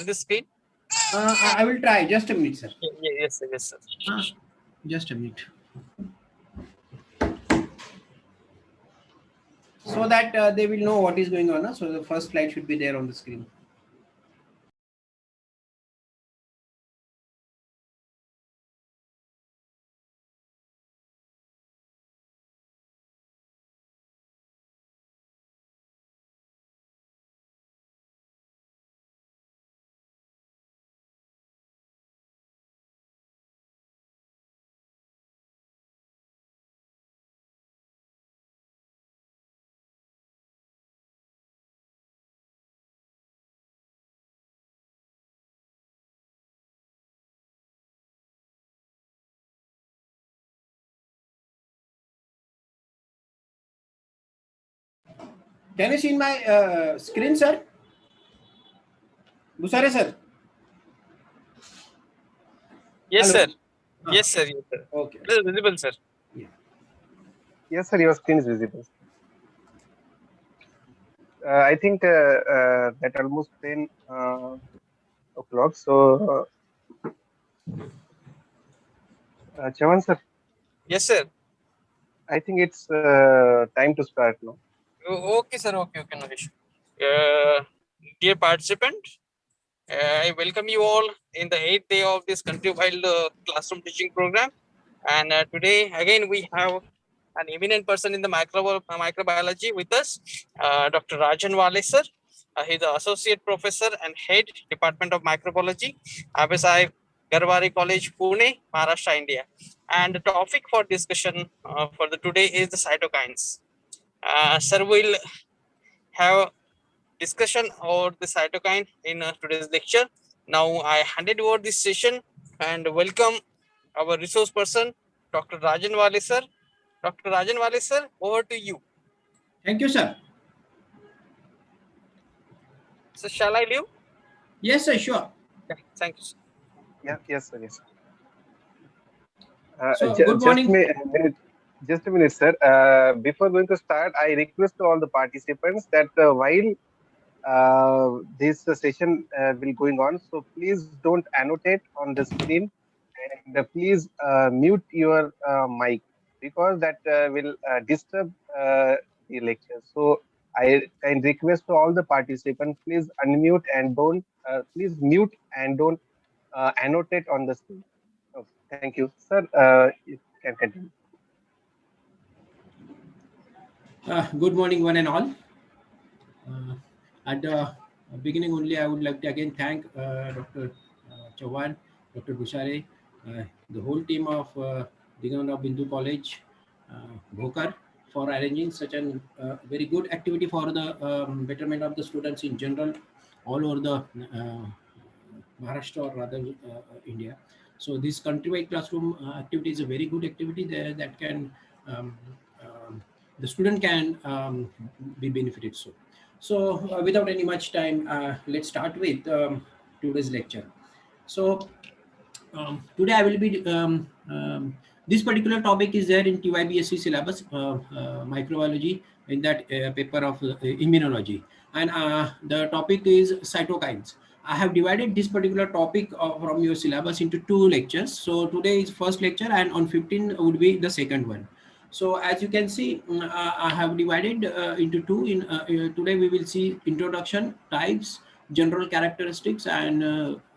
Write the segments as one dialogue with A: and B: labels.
A: the screen?
B: I will try. Just a minute, sir.
A: Yes, sir. Yes, sir.
B: Just a minute. So that they will know what is going on. So the first slide should be there on the screen. Can you see my screen, sir? Busare, sir.
A: Yes,
B: Hello?
A: sir. Yes, sir. Yes, sir.
B: Okay.
A: It is visible, sir.
B: Yeah.
C: Yes, sir, your screen is visible. I think that almost 10 o'clock. So, Chavan sir,
A: Yes, sir.
C: I think it's time to start now.
A: Okay, sir. Okay, no issue. Dear participant, I welcome you all in the 8th day of this country-wide classroom teaching program. And today, again, we have an eminent person in the microbiology with us, Dr. Rajan Walhe, sir. He's the associate professor and head department of microbiology, Abhisai Garwari College, Pune, Maharashtra, India. And the topic for discussion for the today is the cytokines. Sir will have discussion about the cytokine in today's lecture. Now I handed over this session and welcome our resource person, Dr. Rajan Walhe, sir. Dr. Rajan Walhe, sir, over to you.
B: Thank you, sir.
A: So shall I leave?
B: Yes, sir, sure.
A: Yeah, thank you, sir.
C: Yeah, yes, sir, yes.
B: So, good morning.
C: Just a minute, sir. Before going to start, I request to all the participants that while this session will going on, so please don't annotate on the screen, and please mute your mic, because that will disturb the lecture. So I can request to all the participants, please unmute and don't please mute and don't annotate on the screen. Okay, thank you, sir. You can continue.
B: Good morning, one and all. At the beginning only, I would like to again thank Dr. Chauhan, Dr. Bushare, the whole team of Digambarrao Bindu College, Bhokar, for arranging such a very good activity for the betterment of the students in general all over the Maharashtra, or rather India. So this countrywide classroom activity is a very good activity there that can the student can be benefited. So without any much time, let's start with today's lecture. So today I will be this particular topic is there in TY-B.Sc syllabus, microbiology, in that paper of immunology, and the topic is cytokines. I have divided this particular topic from your syllabus into 2 lectures. So today is first lecture, and on 15 would be the second one. So as you can see, I have divided into 2. Today we will see introduction, types, general characteristics, and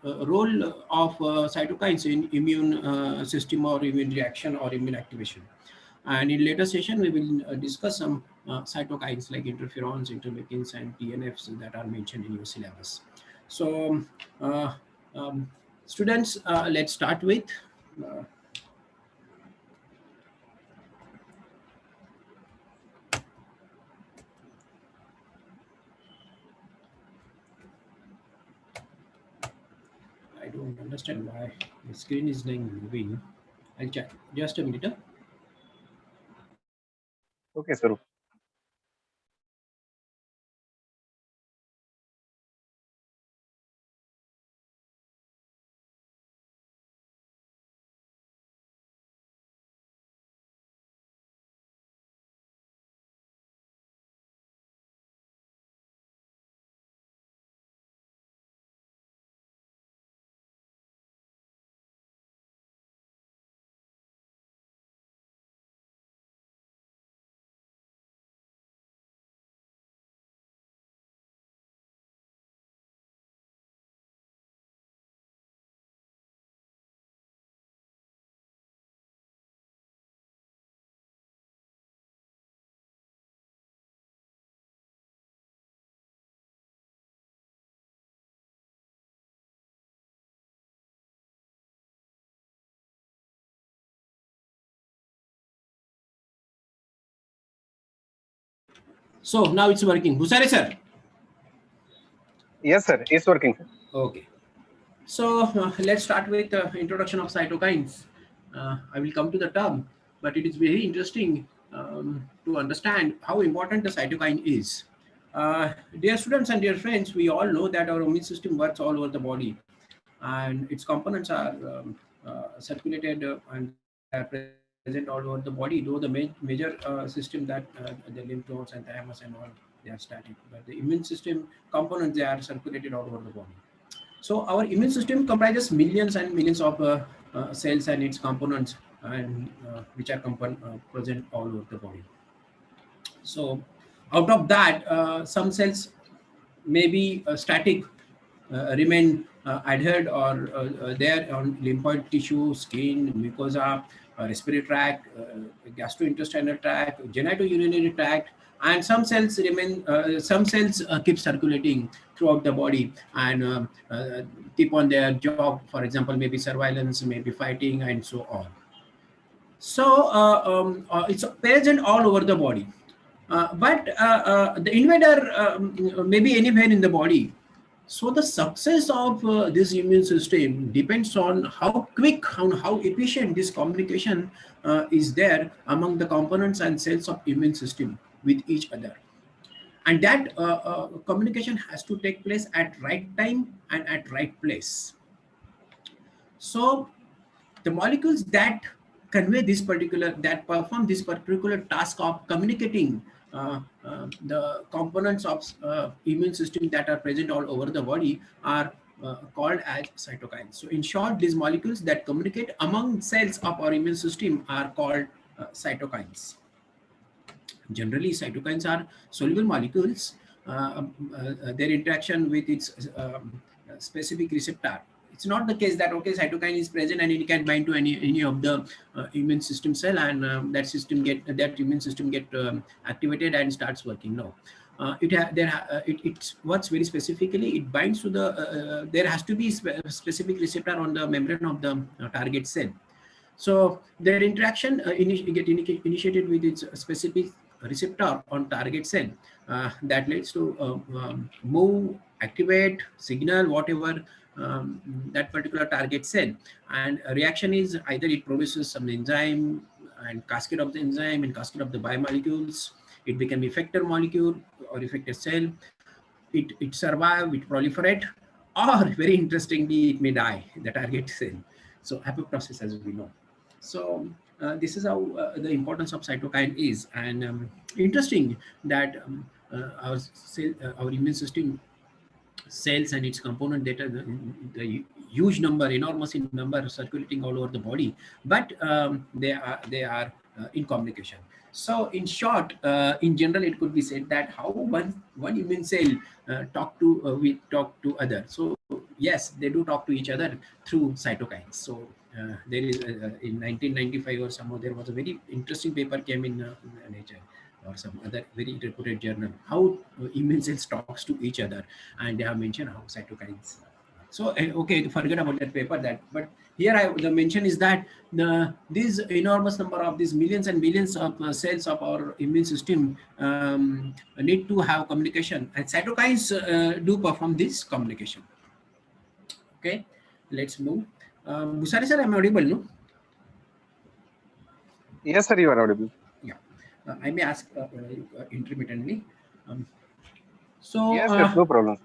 B: role of cytokines in immune system or immune reaction or immune activation. And in later session, we will discuss some cytokines like interferons, interleukins, and TNFs that are mentioned in your syllabus. So students, let's start with I don't understand why the screen is not moving. I'll check. Just a minute.
C: Okay, sir.
B: So now it's working. Bhusare sir.
C: Yes, sir. It's working, sir.
B: Okay. So let's start with introduction of cytokines. I will come to the term, but it is very interesting to understand how important the cytokine is. Dear students and dear friends, we all know that our immune system works all over the body, and its components are circulated and they are present all over the body. Though the major system that the lymph nodes and thymus and all, they are static, but the immune system components, they are circulated all over the body. So our immune system comprises millions and millions of cells and its components, and which are present all over the body. So out of that, some cells may be static, remain adhered or there on lymphoid tissue, skin, mucosa, respiratory tract, gastrointestinal tract, genitourinary tract, and some cells remain. Some cells keep circulating throughout the body and keep on their job. For example, maybe surveillance, maybe fighting, and so on. So it's present all over the body. But the invader may be anywhere in the body. So the success of this immune system depends on how quick, on how efficient this communication is there among the components and cells of immune system with each other. And that communication has to take place at right time and at right place. So the molecules that convey this particular, that perform this particular task of communicating the components of immune system that are present all over the body are called as cytokines. So in short, these molecules that communicate among cells of our immune system are called cytokines. Generally, cytokines are soluble molecules. Their interaction with its specific receptor. It's not the case that okay, cytokine is present and it can bind to any of the immune system cell, and that immune system get activated and starts working. No, it works very specifically. It binds to the there has to be specific receptor on the membrane of the target cell. So their interaction initiated with its specific receptor on target cell that leads to move, activate, signal, whatever that particular target cell. And a reaction is either it produces some enzyme and cascade of the enzyme and cascade of the biomolecules. It become effector molecule or effector cell. It survive, it proliferate, or very interestingly, it may die, the target cell. So apoptosis, as we know. So this is how the importance of cytokine is. And interesting that our immune system cells and its component data, the huge number, enormous in number circulating all over the body, but they are in communication. So in short, in general, it could be said that how one immune cell talk to other. So yes, they do talk to each other through cytokines. So there is in 1995 or somehow there was a very interesting paper came in Nature or some other very reputed journal, how immune cells talks to each other, and they have mentioned how cytokines. So okay, forget about that paper. But here the mention is that these enormous number of these millions and millions of cells of our immune system need to have communication, and cytokines do perform this communication. Okay, let's move. Bhusare sir, I'm audible, no?
C: Yes, sir, you are audible.
B: Yeah, I may ask intermittently.
C: Yes, yes, no problem.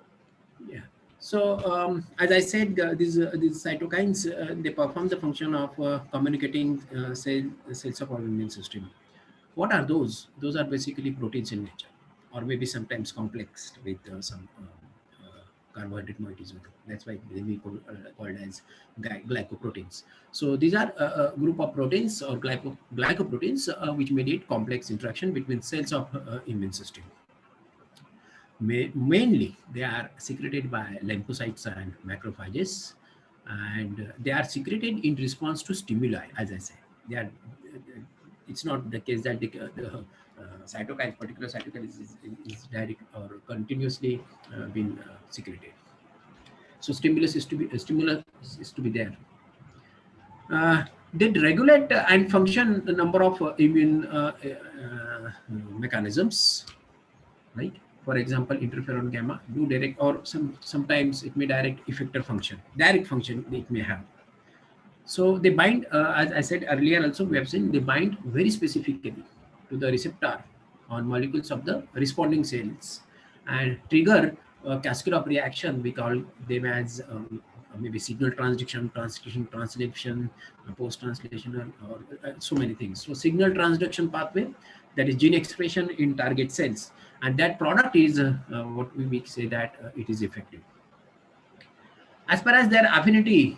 B: Yeah. So as I said, these cytokines they perform the function of communicating cells of our immune system. What are those? Those are basically proteins in nature, or maybe sometimes complex with some carbohydrate moieties. That's why they may be called as glycoproteins. So these are a group of proteins or glycoproteins which mediate complex interaction between cells of immune system. Mainly, they are secreted by lymphocytes and macrophages, and they are secreted in response to stimuli. As I said, they are. It's not the case that the cytokine, particular cytokine, is direct or continuously being secreted. So stimulus is to be there. They regulate and function a number of immune mechanisms. right? For example, interferon gamma do direct, or sometimes it may direct effector function, direct function it may have. So they bind, as I said earlier also, we have seen they bind very specifically to the receptor on molecules of the responding cells and trigger a cascade of reaction. We call them as maybe signal transduction, transcription, translation, post-translational, or so many things. So signal transduction pathway, that is gene expression in target cells, and that product is what we say that it is effective. As far as their affinity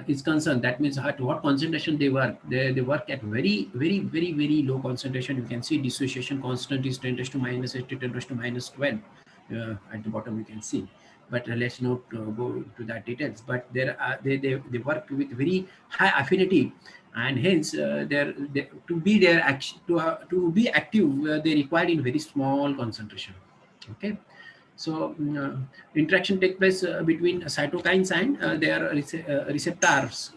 B: is concerned, that means at what concentration they work. They work at very low concentration. You can see dissociation constant is 10 raised to minus 8 to 10 raised to minus 12. At the bottom you can see. But let's not go to that details. But they work with very high affinity, and hence to be active, they required in very small concentration. Okay. So interaction take place between cytokines and their receptors.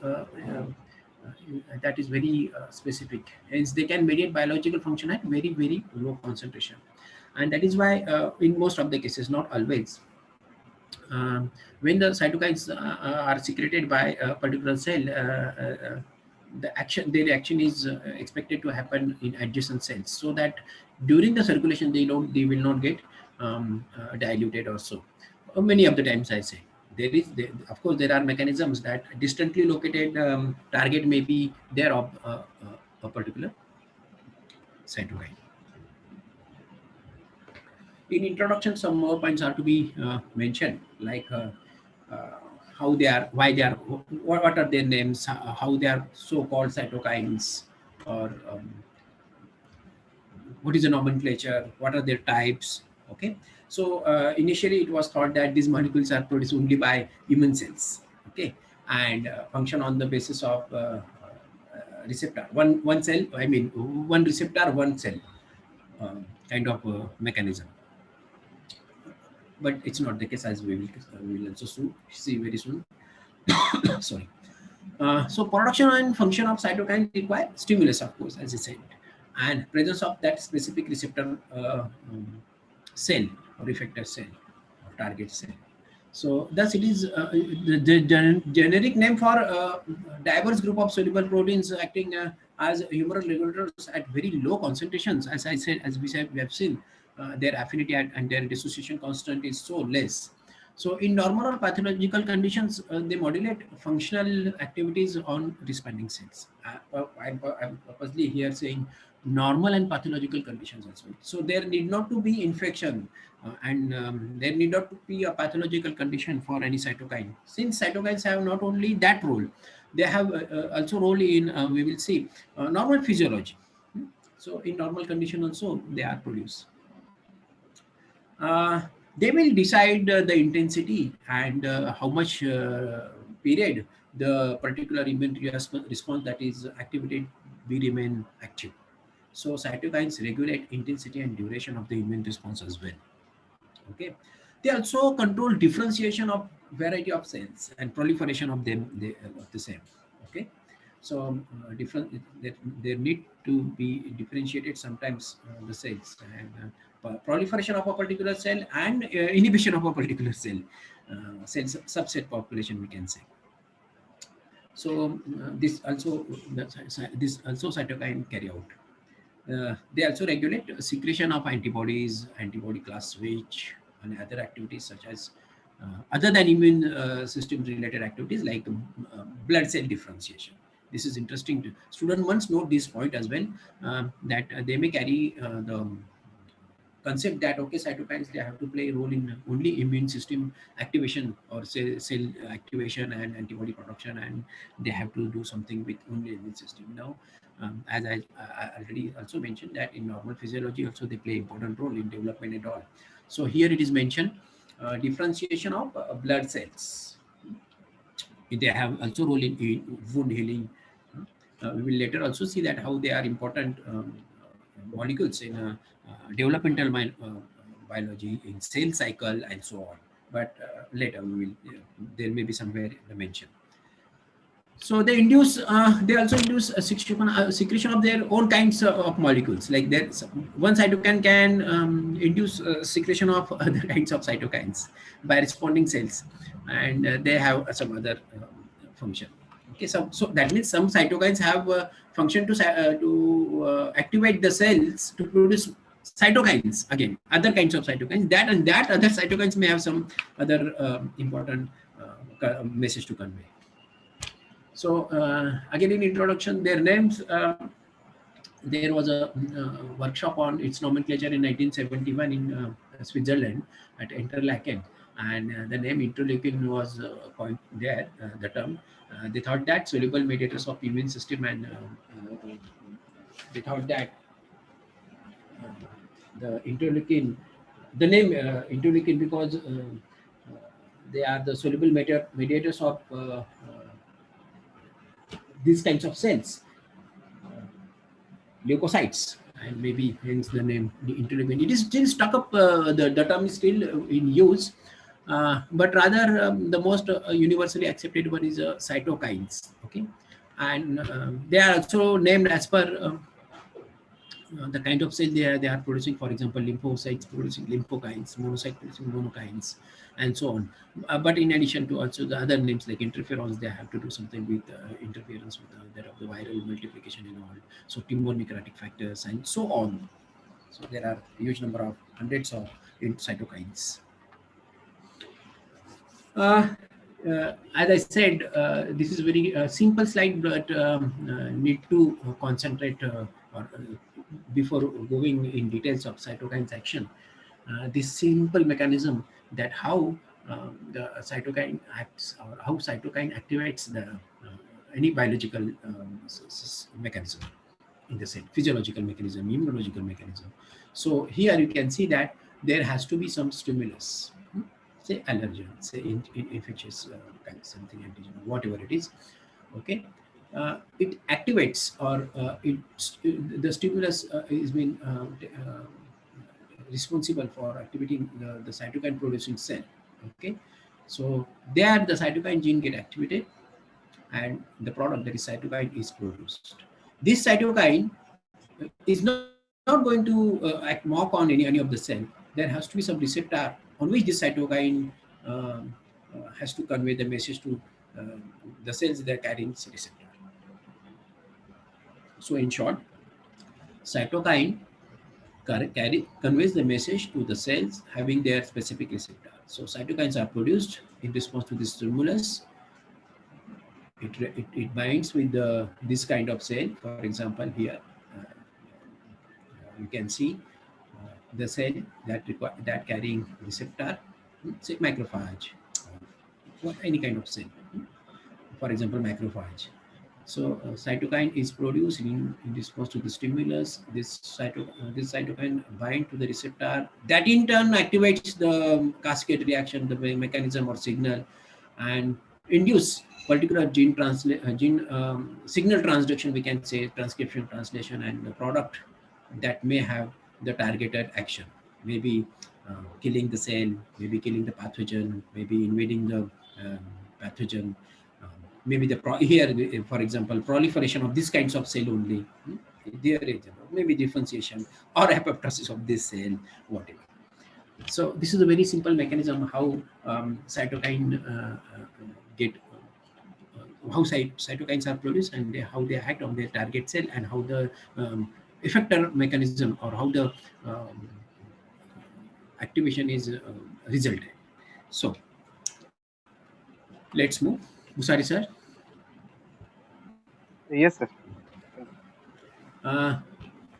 B: That is very specific. Hence, they can mediate biological function at very low concentration, and that is why in most of the cases, not always, when the cytokines are secreted by a particular cell, their action is expected to happen in adjacent cells, so that during the circulation they will not get diluted or so. Many of the times I say of course there are mechanisms that distantly located target may be there of a particular cytokine. In introduction, some more points are to be mentioned, like how they are, why they are, what are their names, how they are so-called cytokines, or what is the nomenclature, what are their types. Okay, so initially it was thought that these molecules are produced only by immune cells, okay, and function on the basis of receptor, one cell, I mean one receptor, one cell kind of mechanism. But it's not the case, as we will also see very soon. Sorry. So production and function of cytokines require stimulus, of course, as I said, and presence of that specific receptor cell or effector cell or target cell. So thus it is the generic name for diverse group of soluble proteins acting as humoral regulators at very low concentrations. As I said, as we have seen, their affinity and their dissociation constant is so less. So in normal or pathological conditions, they modulate functional activities on responding cells. I'm purposely here saying normal and pathological conditions as well. So there need not to be infection and there need not to be a pathological condition for any cytokine. Since cytokines have not only that role, they have also role in, we will see, normal physiology. So in normal condition also they are produced. They will decide the intensity and how much period the particular immune response that is activated will remain active. So cytokines regulate intensity and duration of the immune response as well. Okay, they also control differentiation of variety of cells and proliferation of them of the same. Okay, so they need to be differentiated sometimes the cells, and proliferation of a particular cell and inhibition of a particular cell, subset population we can say. So this also cytokine carry out. They also regulate secretion of antibodies, antibody class switch, and other activities such as other than immune system related activities like blood cell differentiation. This is interesting. Student must note this point as well, that they may carry the concept that okay, cytokines, they have to play a role in only immune system activation or cell activation and antibody production, and they have to do something with only immune system. Now, as I already also mentioned that in normal physiology also they play important role in development and all. So here it is mentioned differentiation of blood cells. They have also role in wound healing. We will later also see that how they are important molecules in developmental biology, in cell cycle and so on. But later we will, there may be somewhere the mention. So they induce, they also induce a secretion of their own kinds of molecules. Like one cytokine can induce secretion of other kinds of cytokines by responding cells, and they have some other function. Okay, so that means some cytokines have function to activate the cells to produce cytokines, again other kinds of cytokines, that other cytokines may have some other important message to convey. So again, in introduction, their names, there was a workshop on its nomenclature in 1971 in Switzerland at Interlaken, and the name interleukin was coined there, the term. They thought that soluble mediators of immune system, and they thought that the interleukin, the name interleukin, because they are the soluble mediators of these kinds of cells, leukocytes, and maybe hence the name the interleukin. It is still stuck up, the term is still in use, but rather the most universally accepted one is cytokines. Okay, and they are also named as per the kind of cell they are producing. For example, lymphocytes producing lymphokines, monocyte producing monokines, and so on. But in addition to also the other names like interferons, they have to do something with interference with that of the viral multiplication and all. So tumor necrotic factors and so on. So there are a huge number of hundreds of cytokines. As I said, this is a very simple slide, but need to concentrate or before going in details of cytokines action. This simple mechanism that how the cytokine acts, or how cytokine activates the any biological mechanism in the cell, physiological mechanism, immunological mechanism. So here you can see that there has to be some stimulus, say allergen, say infectious something, antigen, whatever it is. Okay, it activates, or the stimulus is being responsible for activating the cytokine producing cell. Okay, so there the cytokine gene get activated, and the product, that is cytokine, is produced. This cytokine is not going to act mock on any of the cell. There has to be some receptor on which this cytokine has to convey the message to the cells that are carrying this receptor. So in short, cytokine conveys the message to the cells having their specific receptor. So cytokines are produced in response to this stimulus. It binds with this kind of cell. For example, here you can see the cell that carrying receptor, say macrophage, or any kind of cell. For example, macrophage. So cytokine is produced in response to the stimulus. This cytokine bind to the receptor. That in turn activates the cascade reaction, the mechanism or signal, and induce particular gene signal transduction, we can say, transcription, translation, and the product that may have the targeted action. Maybe killing the cell, maybe killing the pathogen, maybe invading the pathogen. Maybe here, for example, proliferation of these kinds of cell only. There is maybe differentiation or apoptosis of this cell, whatever. So this is a very simple mechanism how cytokine how cytokines are produced, and how they act on their target cell, and how the effector mechanism, or how the activation is resulted. So let's move. Busari sir.
C: Yes, sir.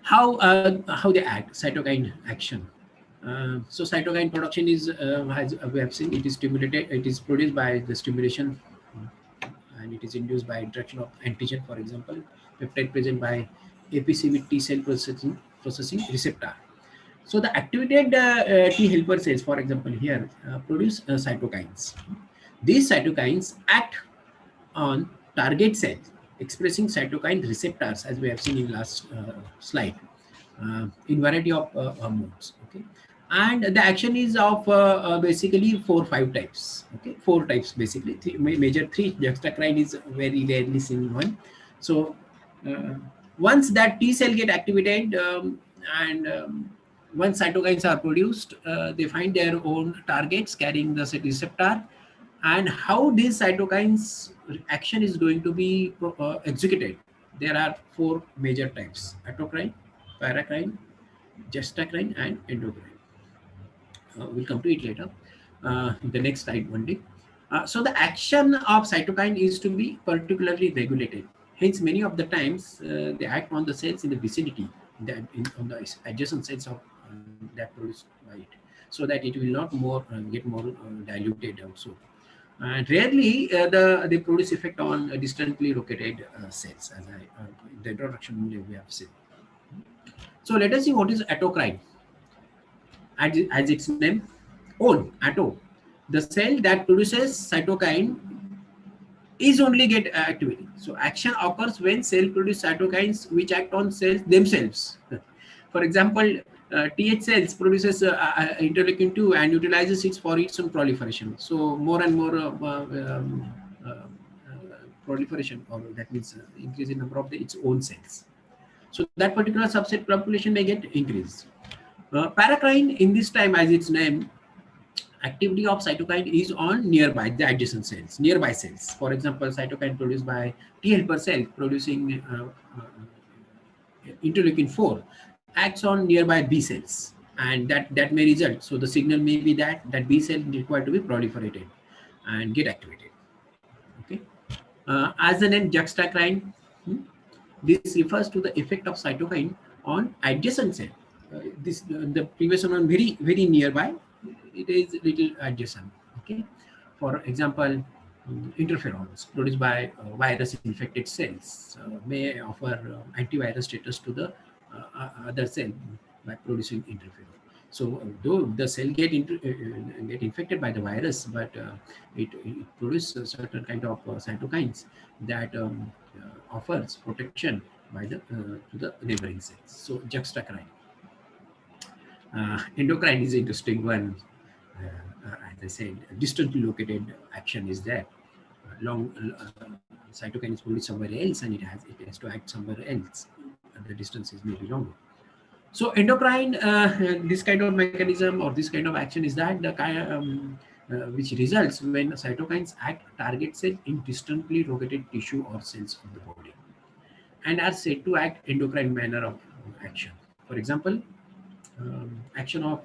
B: How they act, cytokine action. So cytokine production is, as we have seen, it is stimulated. It is produced by the stimulation, and it is induced by interaction of antigen, for example, peptide present by APC with T cell processing receptor. So the activated T helper cells, for example, here produce cytokines. These cytokines act on target cells, expressing cytokine receptors, as we have seen in last slide, in variety of modes. Okay, And the action is of basically 4-5 types. Okay, 4 types basically. Major 3. Juxtacrine is very rarely seen one. So once that T cell get activated and once cytokines are produced, they find their own targets carrying the receptor, and how these cytokines action is going to be executed. There are 4 major types: autocrine, paracrine, juxtacrine, and endocrine. We'll come to it later in the next slide one day. So the action of cytokine is to be particularly regulated. Hence, many of the times they act on the cells in the vicinity, on the adjacent cells of that produced by it, so that it will not get more diluted also. And rarely they produce effect on distantly located cells, as the introduction we have seen. So let us see what is autocrine. As its name, own atto, the cell that produces cytokine is only get activated. So action occurs when cell produce cytokines which act on cells themselves. For example, Th cells produces interleukin 2 and utilizes it for its own proliferation. So more and more proliferation, or that means increase in number of its own cells. So that particular subset population may get increased. Paracrine, in this time, as its name, activity of cytokine is on nearby, the adjacent cells, nearby cells. For example, cytokine produced by T helper cell producing interleukin 4 acts on nearby B cells, and that may result. So the signal may be that B cell required to be proliferated and get activated. Okay, as the name juxtacrine, this refers to the effect of cytokine on adjacent cell. The previous one very nearby, it is little adjacent. Okay, for example, interferons produced by virus infected cells may offer antivirus status to the other cell by producing interferon. So though the cell get infected by the virus, but it produces a certain kind of cytokines that offers protection by the to the neighboring cells. So juxtacrine. Endocrine is an interesting one. As I said, distantly located action is there. Cytokine is produced somewhere else, and it has to act somewhere else. The distance is maybe longer. So endocrine, this kind of mechanism or this kind of action is that the kind which results when cytokines act target cell in distantly located tissue or cells of the body, and are said to act endocrine manner of action. For example, action of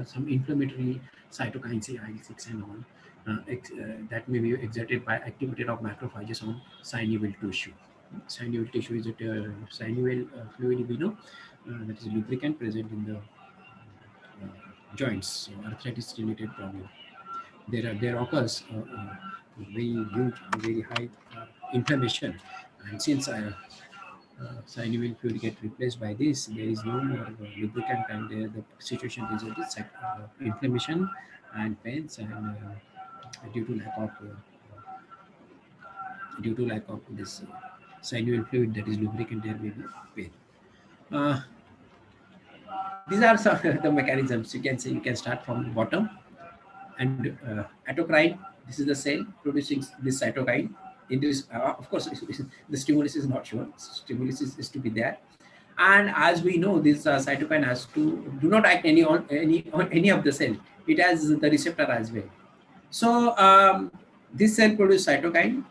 B: some inflammatory cytokines, IL-6 and all, that may be exerted by activity of macrophages on synovial tissue. Synovial tissue is a synovial fluid, we know, that is lubricant present in the joints. So arthritis related problem. There occurs very huge, very high inflammation, and since synovial fluid get replaced by this, there is no more lubricant, and the situation results in inflammation and pains, and due to lack of this synovial fluid that is lubricant, there may be pain. These are some of the mechanisms. You can say, you can start from the bottom. And autocrine, this is the cell producing this cytokine. In this, of course, the stimulus is not shown. Stimulus is to be there, and as we know, this cytokine has to do not act on any of the cell. It has the receptor as well. So this cell produces cytokine.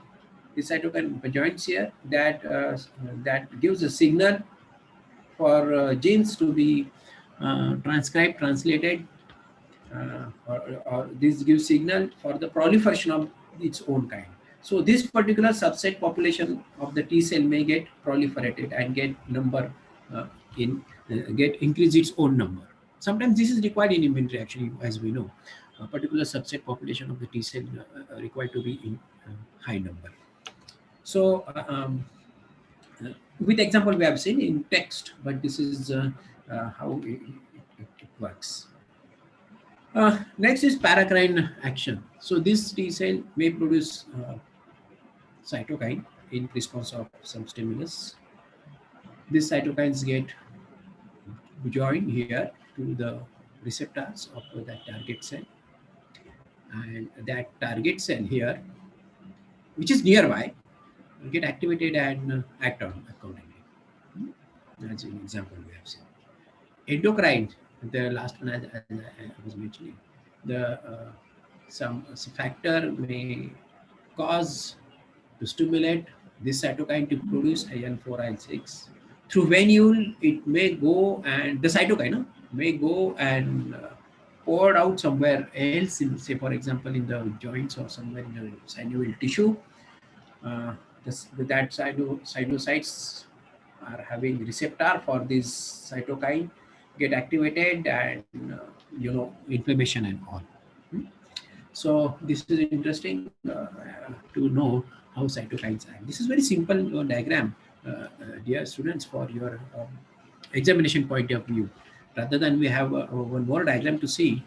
B: This cytokine joins here that gives a signal for genes to be transcribed, translated, or this gives signal for the proliferation of its own kind. So this particular subset population of the T cell may get proliferated and get increase its own number. Sometimes this is required in immune reaction, as we know. A particular subset population of the T cell required to be in high number. So with example we have seen in text, but this is how it works. Next is paracrine action. So this T cell may produce cytokine in response of some stimulus. These cytokines get joined here to the receptors of that target cell, and that target cell here, which is nearby, will get activated and act on accordingly. As an example we have seen. Endocrine, the last one as I was mentioning, the some factor may cause to stimulate this cytokine to produce IL-4, IL-6. Through venule, it may go and the cytokine may go and poured out somewhere else, in, say for example in the joints or somewhere in the synovial tissue. That cytocytes are having receptor for this cytokine, get activated, and inflammation and all. So this is interesting to know how cytokines act. This is very simple diagram, dear students, for your examination point of view. Rather than we have one more diagram to see,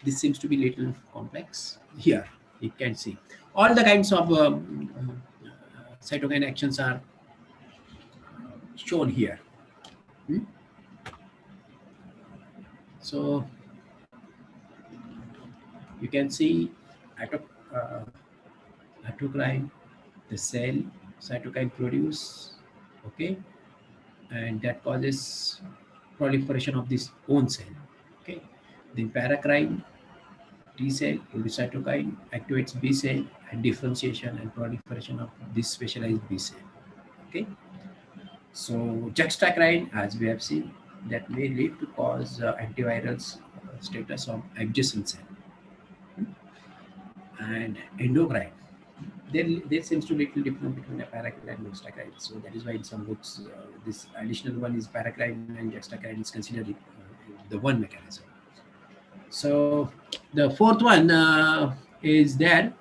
B: this seems to be little complex. Here you can see all the kinds of cytokine actions are shown here. So you can see autocrine, the cell cytokine produce, okay, and that causes proliferation of this own cell, okay. Then paracrine, T cell produce cytokine, activates B cell, and differentiation and proliferation of this specialized B cell, okay. So juxtacrine, as we have seen, that may lead to cause antiviral status of adjacent cell. And endocrine, there seems to be little difference between a paracrine and juxtacrine. So that is why in some books this additional one is paracrine and juxtacrine is considered the one mechanism. So the fourth one is there,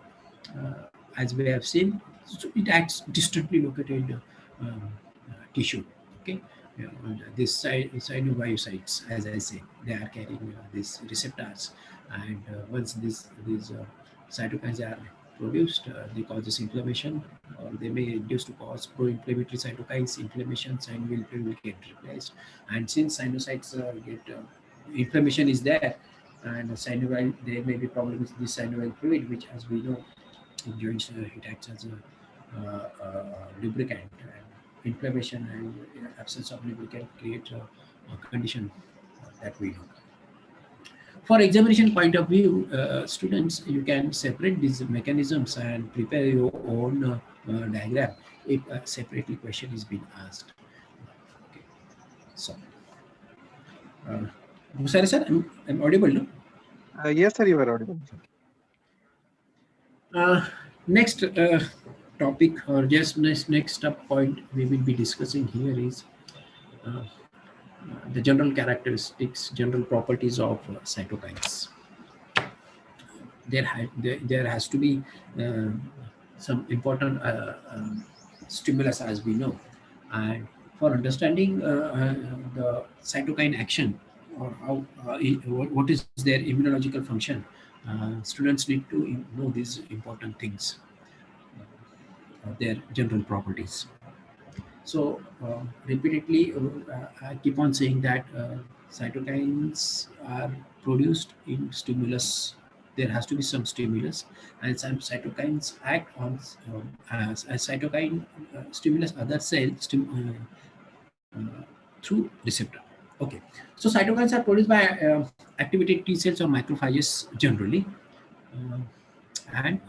B: as we have seen. So it acts distantly located tissue. Okay, this synoviocytes, as I say, they are carrying these receptors, and once these cytokines are produced, they cause this inflammation, or they may induce to cause pro-inflammatory cytokines, inflammation, synovial fluid will get replaced, and since sinusites get inflammation is there, and synovial, there may be problems with this synovial fluid, which, as we know, in joints it acts as a lubricant. And inflammation and absence of lubricant create a condition that we know. For examination point of view, students, you can separate these mechanisms and prepare your own diagram if a separately question is being asked. Okay. So, Bhusari sir, I'm audible, no?
C: Yes, sir, you are audible.
B: Next topic, or just next up point we will be discussing here is the general characteristics, general properties of cytokines. There has to be some important stimulus, as we know, and for understanding the cytokine action, or how what is their immunological function, students need to know these important things, their general properties. So repeatedly, I keep on saying that cytokines are produced in stimulus. There has to be some stimulus, and some cytokines act on as a cytokine stimulus other cells through receptor. Okay, so cytokines are produced by activated T cells or macrophages generally, and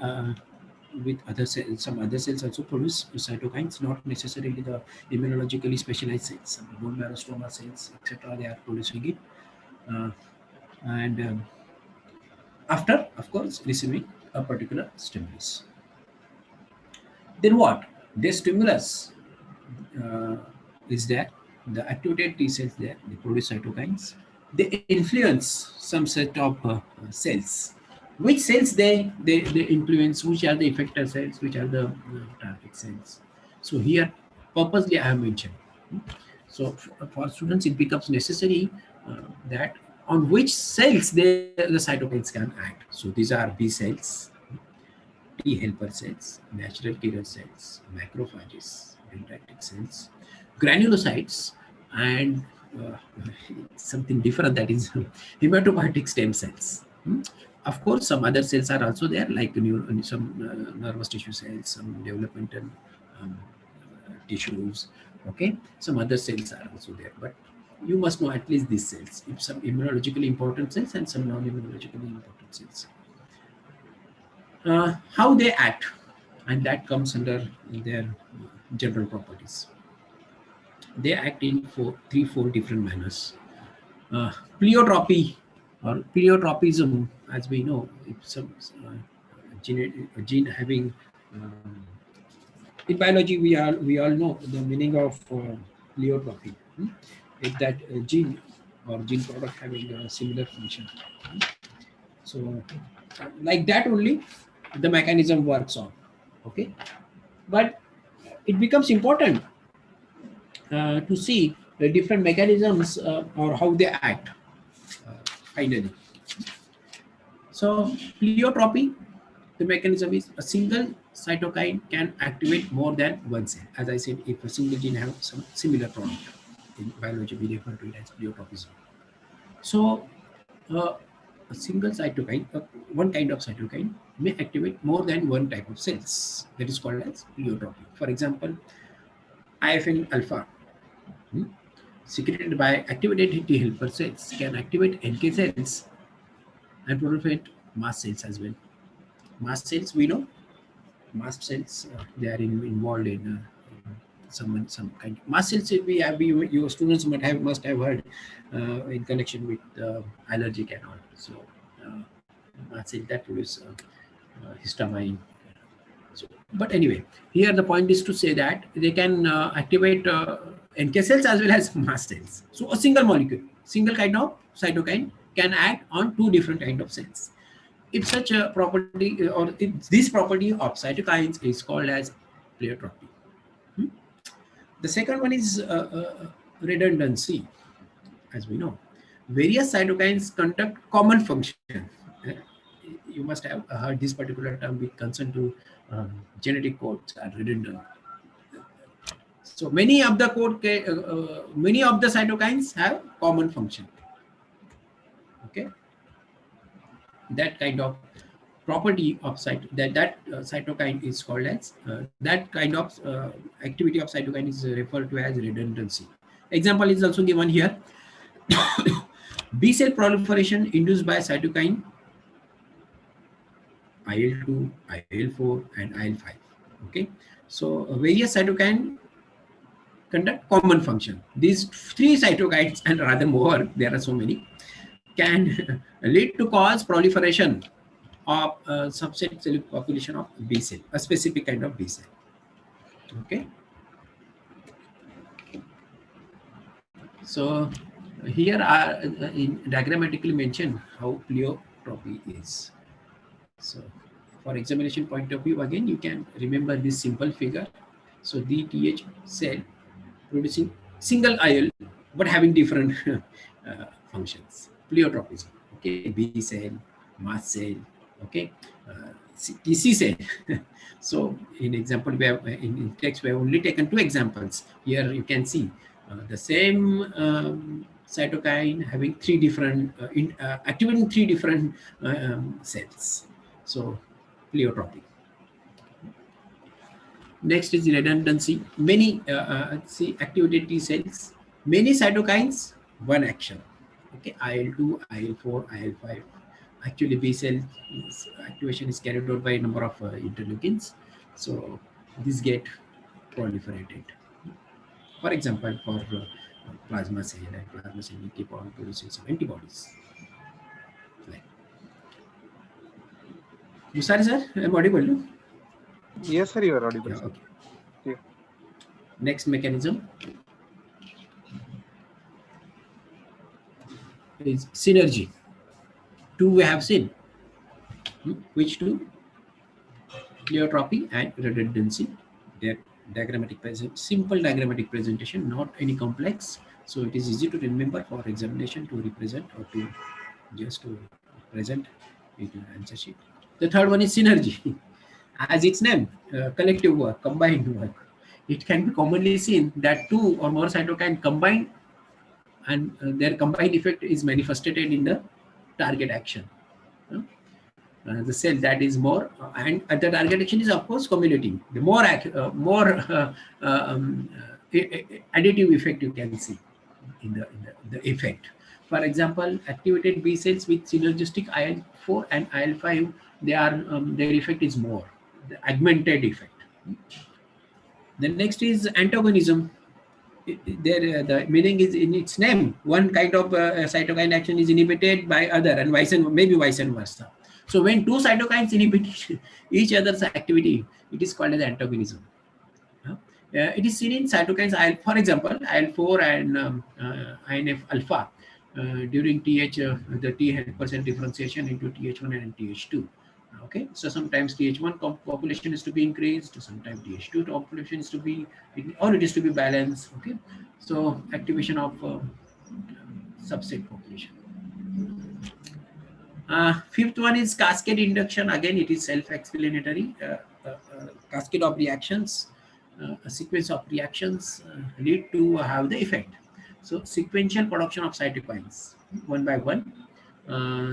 B: with other cells, some other cells also produce cytokines, not necessarily the immunologically specialized cells. Some bone marrow stroma cells, etc., they are producing it, and after, of course, receiving a particular stimulus. Then what? The stimulus is there. The activated T cells there, they produce cytokines. They influence some set of cells. Which cells they influence? Which are the effector cells? Which are the target cells? So here, purposely I have mentioned. So for students, it becomes necessary that on which cells the cytokines can act. So these are B cells, T helper cells, natural killer cells, macrophages, dendritic cells, granulocytes, and something different, that is hematopoietic stem cells. Of course, some other cells are also there, like some nervous tissue cells, some developmental tissues. Okay, some other cells are also there, but you must know at least these cells, if some immunologically important cells and some non-immunologically important cells. How they act, and that comes under their general properties. They act in three, four different manners. Pleiotropy or pleiotropism, as we know, if some gene having in biology, we all know the meaning of pleiotropy. If that gene or gene product having a similar function. So like that only the mechanism works on. Okay, but it becomes important to see the different mechanisms or how they act finally. So pleiotropy, the mechanism is a single cytokine can activate more than one cell. As I said, if a single gene has some similar product, in biology we refer to it as pleiotropism. So a single cytokine, one kind of cytokine may activate more than one type of cells. That is called as pleiotropy. For example, IFN alpha secreted by activated T helper cells can activate NK cells and proliferate mast cells as well. Mast cells, we know, mast cells, they are involved in some kind of mast cells. Your students must have heard in connection with allergic and all. So mast cell that produce histamine. So, but anyway, here the point is to say that they can activate NK cells as well as mast cells. So a single molecule, single kind of cytokine can act on two different kind of cells. If such a property or if this property of cytokines is called as pleiotropy. The second one is redundancy. As we know, various cytokines conduct common function. You must have heard this particular term with concern to genetic codes are redundant. So many of the many of the cytokines have common function. Okay, that kind of property of cytokine is called as that kind of activity of cytokine is referred to as redundancy. Example is also given here. B cell proliferation induced by cytokine IL-2, IL-4 and IL-5. Okay, so various cytokine conduct common function. These three cytokines and rather more, there are so many, can lead to cause proliferation of a subset cell population of B cell, a specific kind of B cell. Okay. So here are diagrammatically mentioned how pleiotropy is. So for examination point of view, again, you can remember this simple figure. So DTH cell producing single IL but having different functions. Pleiotropism. Okay, B cell, mast cell. Okay, TC cell. So in example, we have in text we have only taken two examples. Here you can see the same cytokine having three different activating three different cells. So pleiotropy. Next is redundancy. Many activated T cells, many cytokines, one action. Okay, IL-2, IL-4, IL-5. Actually, B cell activation is carried out by a number of interleukins. So these get proliferated. For example, for plasma cell, and plasma cell will keep on producing some antibodies. Like. Sorry, sir, I'm audible.
C: Yes, sir, you are audible.
B: Yeah, okay.
C: Yeah.
B: Next mechanism is synergy. Two we have seen. Which two? Pleiotropy and redundancy. Their diagrammatic present, simple diagrammatic presentation, not any complex. So it is easy to remember for examination to represent or to just to present it in answer sheet. The third one is synergy. As its name, collective work, combined work. It can be commonly seen that two or more cytokines combine and their combined effect is manifested in the target action. The cell that is more, and the target action is of course cumulative. The more additive effect you can see in the effect. For example, activated B cells with synergistic IL-4 and IL-5, their effect is more, the augmented effect. The next is antagonism. The meaning is in its name. One kind of cytokine action is inhibited by other, and maybe vice versa. So when two cytokines inhibit each other's activity, it is called as antagonism. It is seen in cytokines, for example, IL-4 and INF alpha during the T helper cell differentiation into Th1 and Th2. Okay, so sometimes Th1 population is to be increased, sometimes Th2 population is to be, or it is to be balanced. Okay, so activation of subset population. Fifth one is cascade induction. Again, it is self-explanatory. Cascade of reactions, a sequence of reactions lead to have the effect. So sequential production of cytokines, one by one.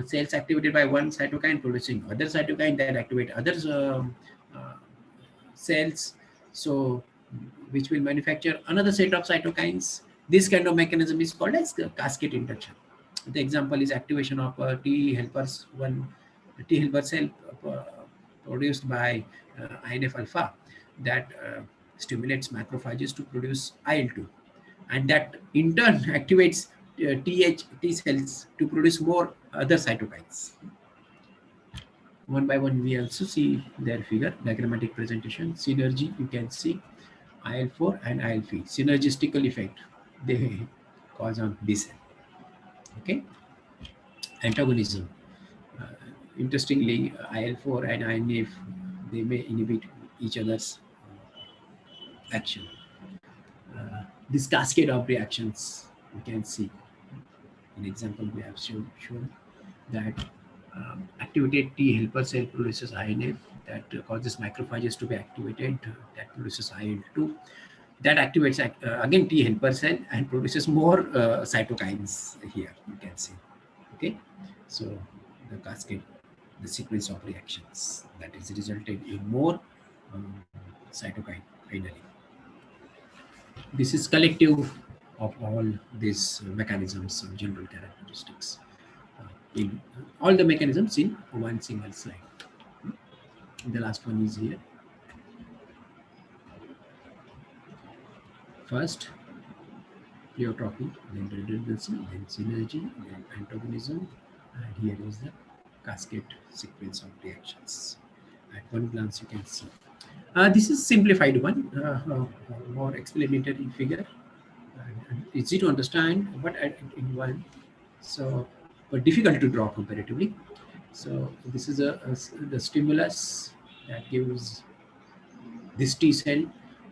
B: Cells activated by one cytokine producing other cytokine that activate other cells, so which will manufacture another set of cytokines. This kind of mechanism is called as cascade induction. The example is activation of T helper cell produced by INF alpha that stimulates macrophages to produce IL-2, and that in turn activates T cells to produce more other cytokines. One by one, we also see their figure, diagrammatic presentation. Synergy, you can see IL-4 and IL-3. Synergistical effect they cause on B cell. Okay. Antagonism. Interestingly, IL-4 and INF, they may inhibit each other's action. This cascade of reactions, you can see. In example, we have shown that activated T helper cell produces INF that causes macrophages to be activated, that produces IL-2, that activates again T helper cell and produces more cytokines here, you can see. Okay, so the cascade, the sequence of reactions that is resulted in more cytokine finally. This is collective of all these mechanisms and general characteristics. In all the mechanisms in one single slide. The last one is here. First, pleiotropism, then redundancy, then synergy, then antagonism, and here is the cascade sequence of reactions. At one glance, you can see. This is simplified one, more explanatory figure. Easy to understand, but in one, so but difficult to draw comparatively. So this is the stimulus that gives this T cell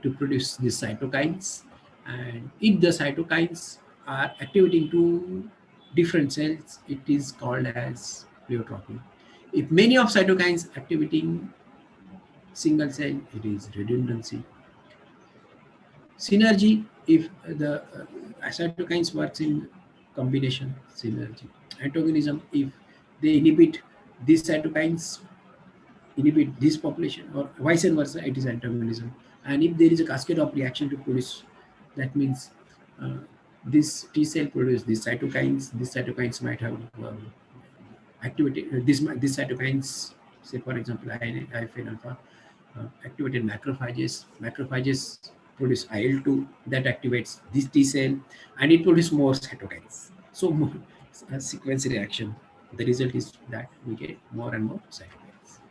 B: to produce these cytokines, and if the cytokines are activating two different cells, it is called as pleiotropism. If many of cytokines activating single cell, it is redundancy. Synergy, if the cytokines works in combination, synergy. Antagonism, if they inhibit these cytokines, inhibit this population, or vice versa, it is antagonism. And if there is a cascade of reaction to produce, that means this T cell produce these cytokines might have activated, these cytokines, say for example, IL-5 alpha, activated macrophages produce IL-2 that activates this T cell, and it produces more cytokines. So more sequence reaction. The result is that we get more and more cytokines.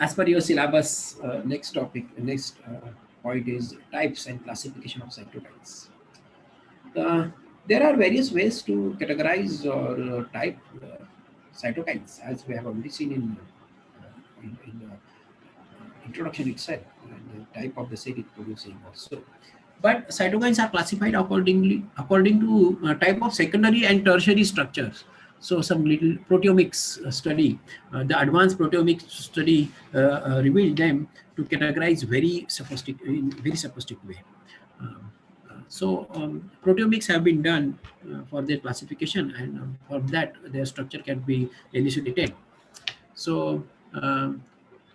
B: As per your syllabus, next point is types and classification of cytokines. There are various ways to categorize or type cytokines, as we have already seen in the introduction itself, and the type of the cell it producing also. But cytokines are classified according to type of secondary and tertiary structures. So some little proteomics study, the advanced proteomics study revealed them to categorize in very sophisticated way. So proteomics have been done for their classification, and for that their structure can be elucidated. So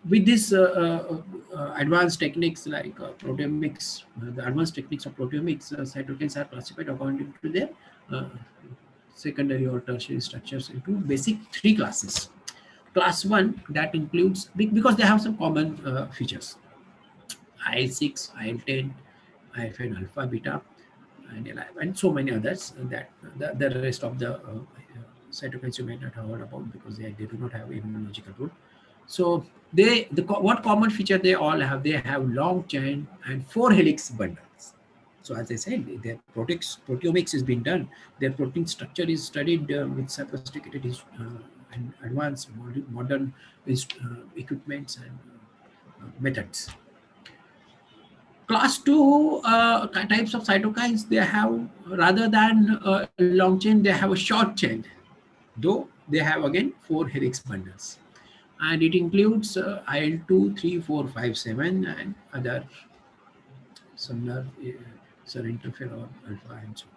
B: with this advanced techniques like proteomics, the advanced techniques of proteomics, cytokines are classified according to their uh, secondary or tertiary structures into basic three classes. Class 1, that includes, because they have some common features, IL-6, IL-10, IL-5 alpha, beta, and so many others that the rest of the cytokines you may not have heard about because they do not have immunological role. So what common feature they all have? They have long chain and 4 helix bundles. So as I said, their proteomics is being done. Their protein structure is studied with sophisticated and advanced modern equipments and methods. Class 2 types of cytokines, they have, rather than a long chain, they have a short chain, though they have again 4 helix bundles. And it includes IL-2, 3, 4, 5, 7, and other some nerve, interferon, alpha, and so on.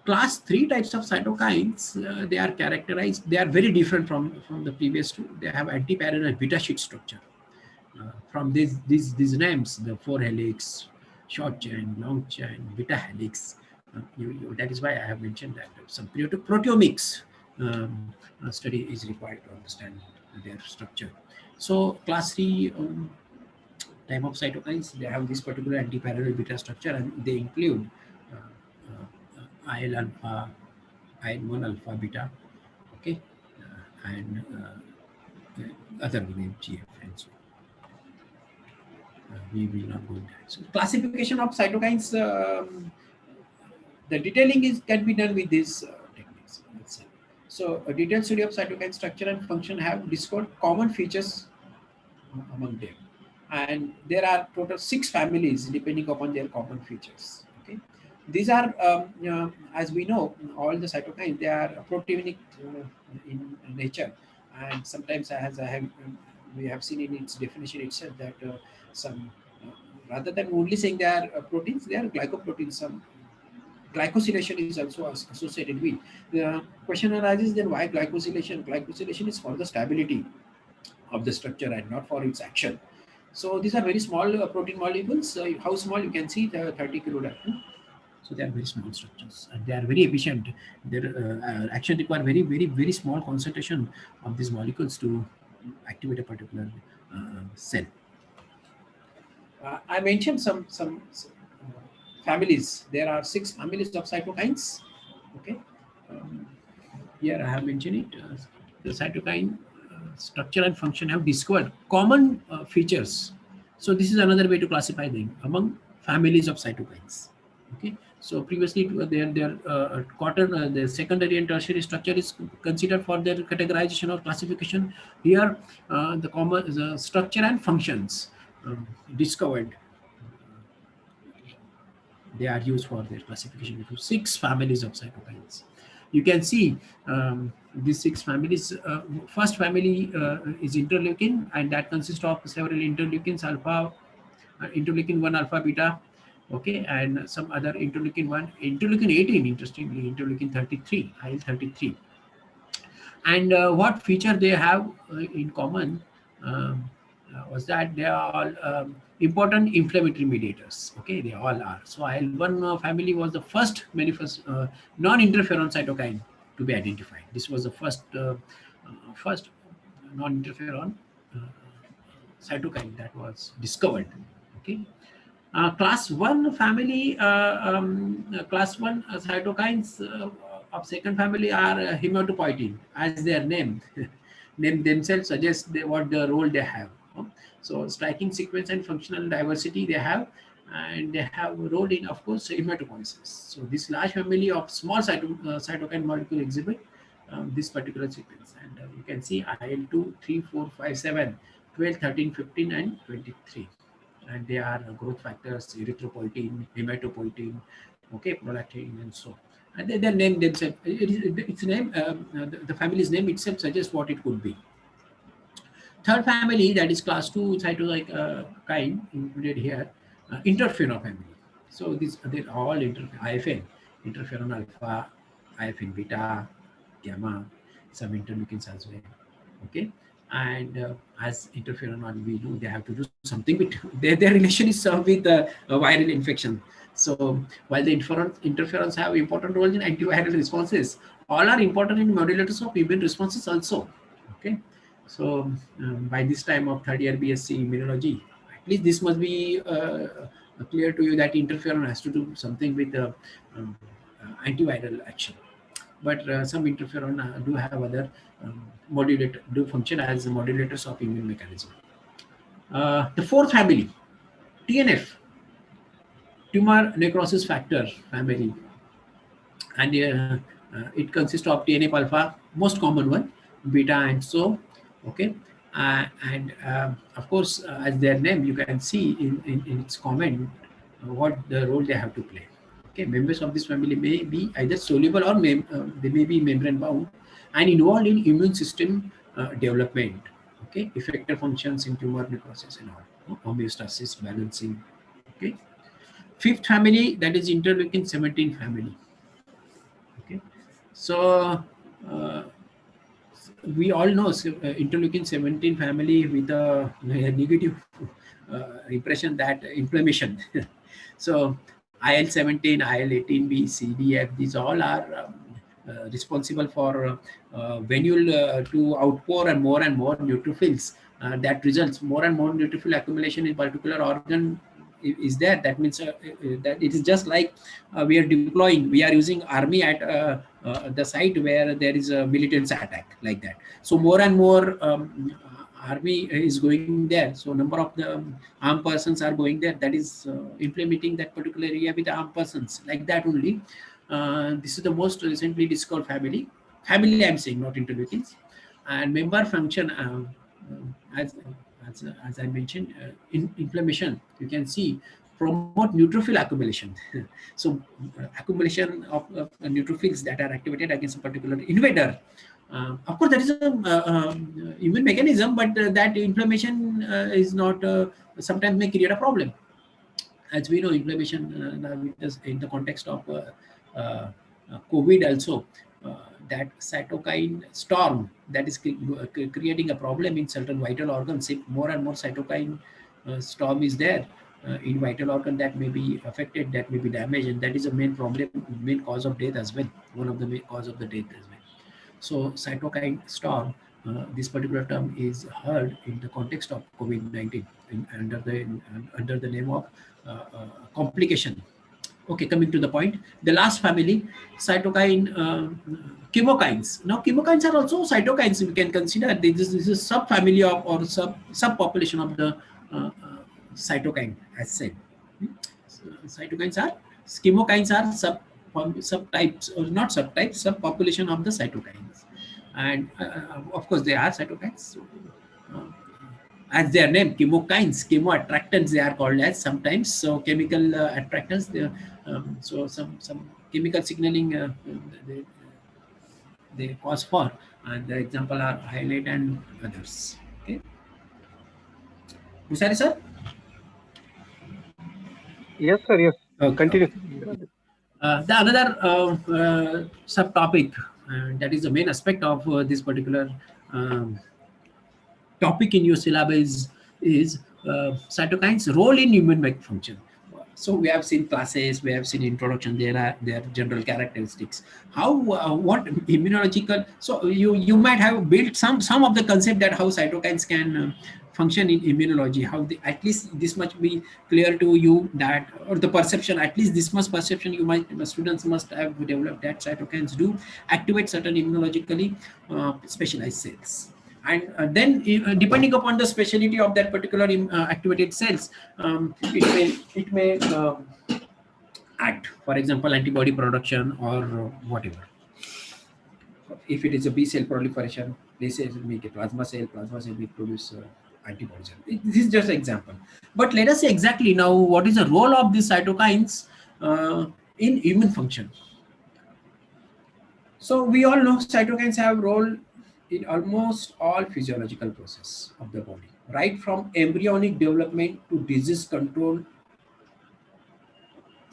B: Class 3 types of cytokines, they are characterized, they are very different from the previous two. They have antiparallel beta sheet structure. From these names, the 4 helix, short chain, long chain, beta helix, that is why I have mentioned that some proteomics study is required to understand their structure. So class 3 type of cytokines, they have this particular antiparallel beta structure, and they include IL alpha, IL-1 alpha beta, okay, and other name GF and so on. We will not go into that. So classification of cytokines, the detailing can be done with these techniques. So a detailed study of cytokine structure and function have discovered common features among them, and there are total 6 families depending upon their common features. Okay, these are as we know, all the cytokines, they are proteinic in nature, and sometimes we have seen in its definition itself that some rather than only saying they are proteins, they are glycoproteins. Some glycosylation is also associated with. The question arises then, why glycosylation? Glycosylation is for the stability of the structure and not for its action. So these are very small protein molecules. How small? You can see the 30 kilodalton. So they are very small structures and they are very efficient. Their action require very small concentration of these molecules to activate a particular cell. I mentioned some families. There are 6 families of cytokines. Okay, here I have mentioned it. The cytokine structure and function have discovered common features. So this is another way to classify them among families of cytokines. Okay, so previously the secondary and tertiary structure is considered for their categorization or classification. Here the structure and functions discovered, they are used for their classification into 6 families of cytokines. You can see these 6 families. First family is interleukin, and that consists of several interleukins, alpha, interleukin 1 alpha beta, okay, and some other interleukin 1, interleukin 18, interestingly, interleukin 33, IL-33. And what feature they have in common was that they are all important inflammatory mediators. Okay, they all are. So IL-1 family was the first manifest non-interferon cytokine to be identified. This was the first non-interferon cytokine that was discovered. Okay. Class 1 family, class 1 cytokines of second family are hematopoietin, as their name themselves suggest what the role they have. So striking sequence and functional diversity they have, and they have a role in, of course, hematopoiesis. So this large family of small cytokine molecule exhibit this particular sequence, and you can see IL-2, 3, 4, 5, 7, 12, 13, 15, and 23. And they are growth factors, erythropoietin, hematopoietin, okay, prolactin, and so on. And their name themselves, its name, the family's name itself suggests what it could be. Third family, that is class 2 cytokine included here, interferon family. So these they're all IFN, interferon alpha, IFN beta, gamma, some interleukins as well. Okay, and as interferon on, we know they have to do something with their relation is with a viral infection. So while the interferons have important roles in antiviral responses, all are important in modulators of immune responses also. Okay, so by this time of third year B.Sc immunology, at least this must be clear to you that interferon has to do something with antiviral action. But some interferon do have other modulator, do function as modulators of immune mechanism. The fourth family, TNF, tumor necrosis factor family, and it consists of TNF alpha, most common one, beta, and so. Okay, and of course, as their name, you can see in its comment what the role they have to play. Okay, members of this family may be either soluble or they may be membrane bound and involved in immune system development. Okay, effector functions in tumor necrosis and all, homeostasis, balancing. Okay, fifth family, that is interleukin 17 family. Okay, so uh, we all know interleukin 17 family with a negative impression that inflammation. So IL-17, IL-18B, CDF, these all are responsible for venule to outpour and more neutrophils. That results more and more neutrophil accumulation in particular organ is there. That means that it is just like we are deploying, we are using army at the site where there is a militant attack, like that. So more and more army is going there. So number of the armed persons are going there. That is implementing that particular area with armed persons, like that only. This is the most recently discovered family. Family, I'm saying, not interleukins. And member function, as I mentioned, in inflammation, you can see promote neutrophil accumulation. So accumulation of neutrophils that are activated against a particular invader. Of course, there is a immune mechanism, but that inflammation is not sometimes may create a problem. As we know, inflammation in the context of COVID also, that cytokine storm that is creating a problem in certain vital organs. If more and more cytokine storm is there in vital organ, that may be affected, that may be damaged, and that is a main problem, main cause of death as well, one of the main cause of the death as well. So cytokine storm, this particular term is heard in the context of COVID-19 under the name of complication. Okay, coming to the point, the last family, cytokine chemokines. Now, chemokines are also cytokines. We can consider this is a subfamily of or subpopulation of the cytokine, as said. So, cytokines are chemokines are subtypes or not subtypes, subpopulation of the cytokines, and of course they are cytokines. So, as their name, chemokines, chemoattractants, they are called as sometimes. So chemical attractants. So some chemical signaling they cause for, and the example are highlight and others. Okay, Musari sir.
C: Yes, sir. Yes.
B: Okay.
C: Continue.
B: The another subtopic, that is the main aspect of this particular topic in your syllabus is cytokines role in human function. So we have seen classes, we have seen introduction, there are their general characteristics, how what immunological. So you might have built some of the concept that how cytokines can function in immunology, how they, at least this much be clear to you, that or the perception, at least this much perception you might, students must have developed, that cytokines do activate certain immunologically specialized cells. And then depending upon the speciality of that particular activated cells, it may act, for example, antibody production or whatever. If it is a B cell proliferation, they say make a plasma cell will produce antibodies. This is just an example. But let us say exactly now what is the role of these cytokines in human function. So we all know cytokines have role in almost all physiological process of the body, right from embryonic development to disease control.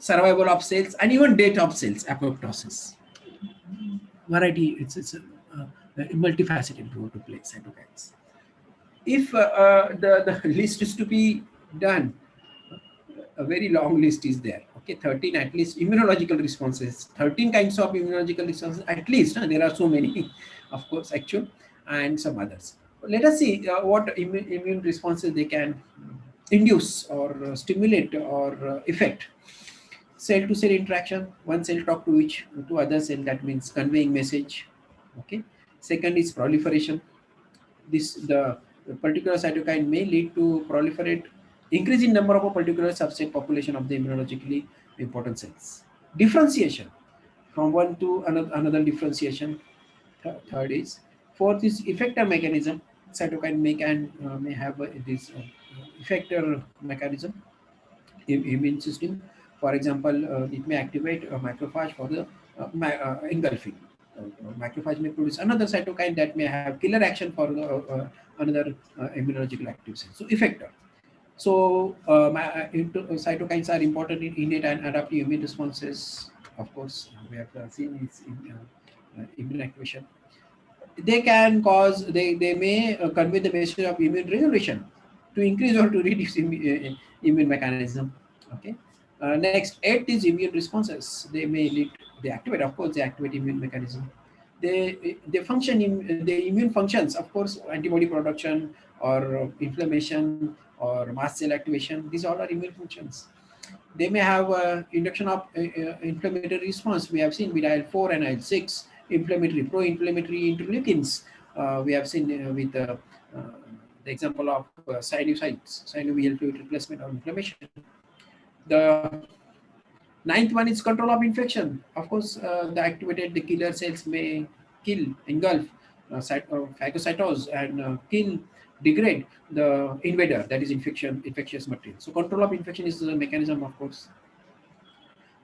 B: survival of cells, and even death of cells, apoptosis. Variety, it's a multifaceted role to play, cytokines. If the list is to be done, a very long list is there. Okay, 13 at least immunological responses, 13 kinds of immunological responses at least. There are so many, of course, actual, and some others. Let us see what immune responses they can induce or stimulate or effect. Cell to cell interaction, one cell talk to each to other cell, that means conveying message. Okay. Second is proliferation. The particular cytokine may lead to proliferate, increase in number of a particular subset population of the immunologically important cells. Differentiation, from one to another differentiation. Third is, fourth is effector mechanism. Cytokine may have this effector mechanism immune system. For example, it may activate a macrophage for the engulfing. Macrophage may produce another cytokine that may have killer action for another immunological active cell. So effector. So cytokines are important in innate and adaptive immune responses. Of course, we have seen this in immune activation. They can cause, they may convey the message of immune regulation to increase or to reduce immune mechanism. Okay. Next, 8 is immune responses. They may lead, they activate, of course, they activate immune mechanism. They function in the immune functions, of course, antibody production or inflammation or mast cell activation. These all are immune functions. They may have induction of inflammatory response. We have seen with IL-4 and IL-6, inflammatory, pro-inflammatory interleukins. We have seen with the example of sinusitis, synovial fluid replacement or inflammation. The ninth one is control of infection. Of course, the killer cells may kill, engulf, phagocytose, and kill, degrade the invader, that is infectious material. So control of infection is the mechanism, of course.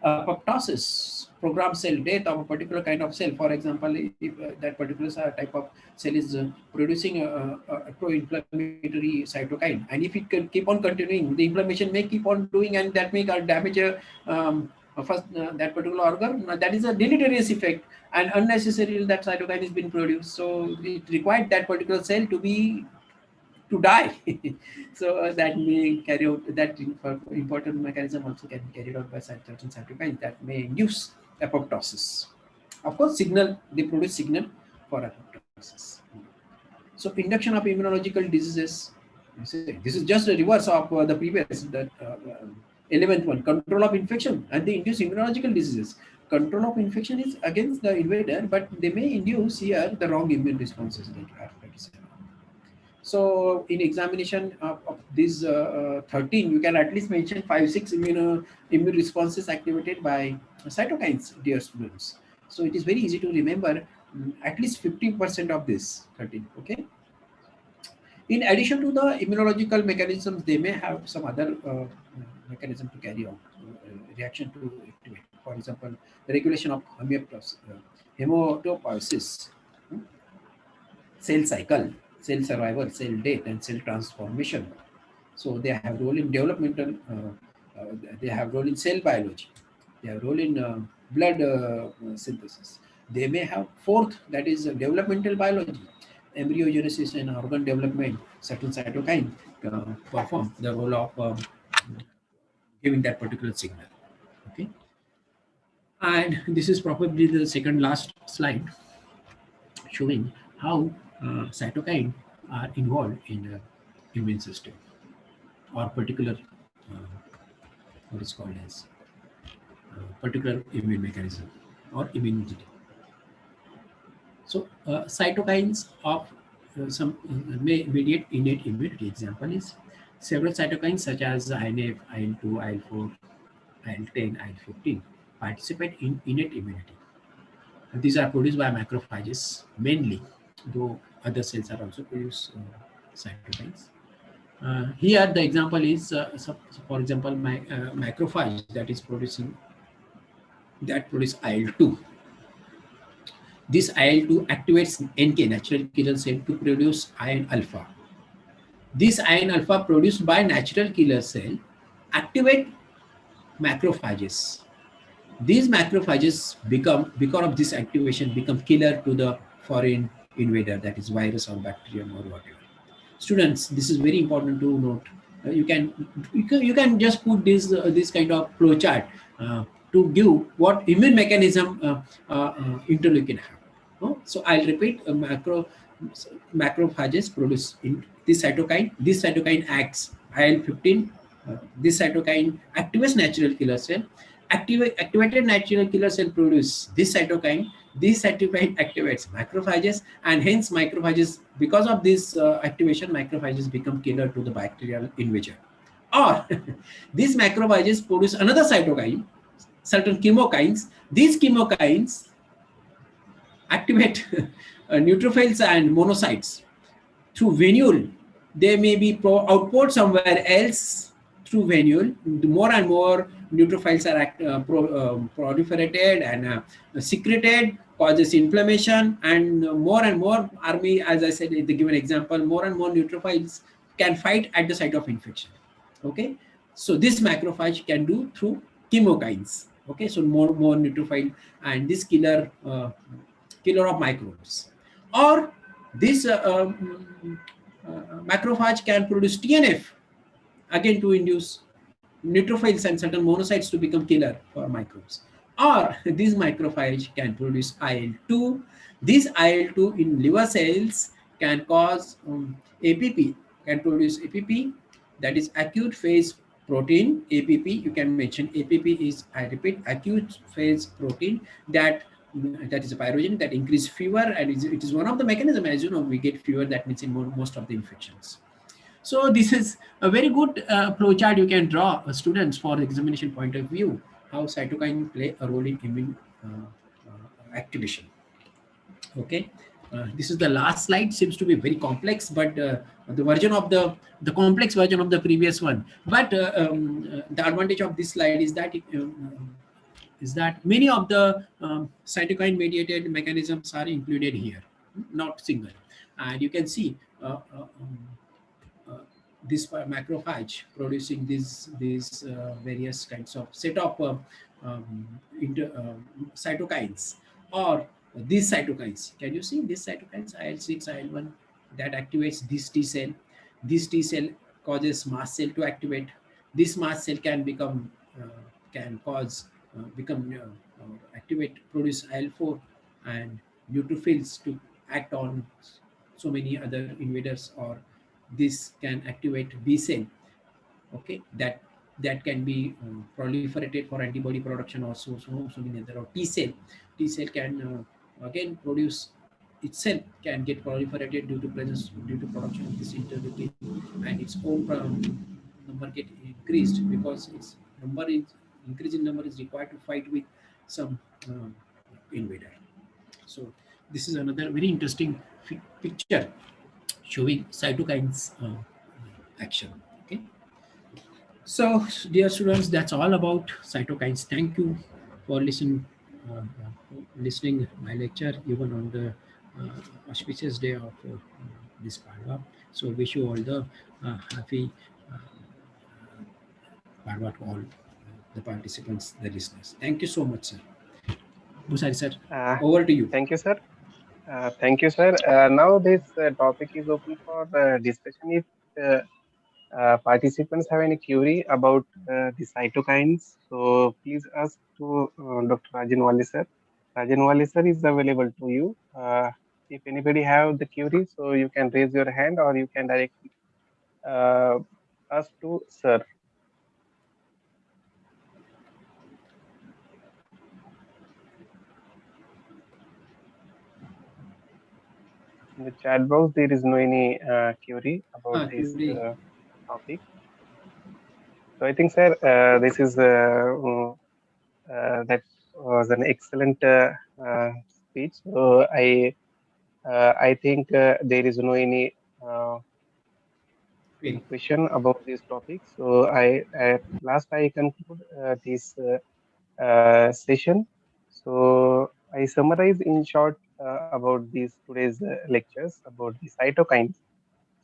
B: Apoptosis, programmed cell death of a particular kind of cell. For example, if that particular type of cell is producing a pro-inflammatory cytokine, and if it can keep on continuing, the inflammation may keep on doing, and that may damage that particular organ. That is a deleterious effect, and unnecessarily that cytokine is being produced. So it required that particular cell to die. So that may carry out, that important mechanism also can be carried out by certain cytokines that may induce apoptosis. Of course, they produce signal for apoptosis. So induction of immunological diseases. This is just a reverse of the previous, that 11th one, control of infection, and they induce immunological diseases. Control of infection is against the invader, but they may induce here the wrong immune responses that you have practiced. So in examination of these 13, you can at least mention 5-6 immune responses activated by cytokines, dear students. So it is very easy to remember at least 50% of this 13. Okay. In addition to the immunological mechanisms, they may have some other mechanism to carry out reaction to activate. For example, the regulation of hematopoiesis, cell cycle, cell survival, cell death, and cell transformation. So they have role in developmental, they have role in cell biology, they have role in blood synthesis. They may have fourth, that is developmental biology, embryogenesis and organ development. Certain cytokine perform the role of giving that particular signal. Okay, and this is probably the second last slide showing how cytokine are involved in the immune system or particular what is called as particular immune mechanism or immunity. So cytokines of some may mediate innate immunity. Example is several cytokines such as INF, IL-2, IL-4, IL-10, IL-15 participate in innate immunity. And these are produced by macrophages mainly, though other cells are also produce cytokines. Here the example is, so for example, my macrophage that is producing, that produce IL-2. This IL-2 activates NK, natural killer cell, to produce iron alpha. This iron alpha produced by natural killer cell activate macrophages. These macrophages become, because of this activation, become killer to the foreign invader, that is virus or bacterium or whatever. Students, this is very important to note. You can just put this kind of flow chart to give what immune mechanism interleukin have. So I'll repeat: macrophages produce this cytokine. This cytokine acts IL-15. This cytokine activates natural killer cell. Activated natural killer cell produce this cytokine. This cytokine activates macrophages, and hence macrophages, because of this activation, macrophages become killer to the bacterial invader. Or these macrophages produce another cytokine, certain chemokines. These chemokines activate neutrophils and monocytes through venule. They may be output somewhere else through venule. More and more neutrophils are proliferated and secreted, causes inflammation, and more army, as I said in the given example, more and more neutrophils can fight at the site of infection. Okay, so this macrophage can do through chemokines. Okay, so more neutrophil and this killer of microbes. Or this macrophage can produce TNF, again to induce neutrophils and certain monocytes to become killer for microbes. Or this macrophage can produce IL-2. This IL-2 in liver cells can cause APP, can produce APP, that is acute phase protein. APP, you can mention APP is, I repeat, acute phase protein that is a pyrogen that increase fever, and it is one of the mechanism. As you know, we get fever, that means in most of the infections. So this is a very good flow chart you can draw, students, for examination point of view, how cytokine play a role in immune activation. Okay, this is the last slide. Seems to be very complex, but the version of the complex version of the previous one. But the advantage of this slide is that many of the cytokine mediated mechanisms are included here, not single. And you can see this macrophage producing these various kinds of set of cytokines, or these cytokines. Can you see these cytokines, IL-6, IL-1, that activates this T cell. This T cell causes mast cell to activate. This mast cell can become activate, produce IL-4 and neutrophils to act on so many other invaders. Or this can activate B cell, okay, that can be proliferated for antibody production also. So many other. Or T cell can again produce itself, can get proliferated due to production of this interleukin, and its own number get increased, because its increase in number is required to fight with some invader. So this is another very interesting picture showing cytokines action. Okay, so dear students, that's all about cytokines. Thank you for listening my lecture, even on the auspicious day of this Padwa. So wish you all the happy Padwa to all the participants, the listeners. Thank you so much, sir. Bhusari sir, over to you.
C: Thank you, sir. Thank you, sir. Now this topic is open for discussion. If participants have any query about the cytokines, so please ask to Dr. Rajan Walhe, sir. Rajan Walhe, sir, is available to you. If anybody have the query, so you can raise your hand, or you can directly ask to sir. In the chat box, there is no any query about this topic. So I think, sir, this is that was an excellent speech. So I think there is no any question about this topic. So at last I conclude this session. So I summarize in short about these today's lectures about the cytokines.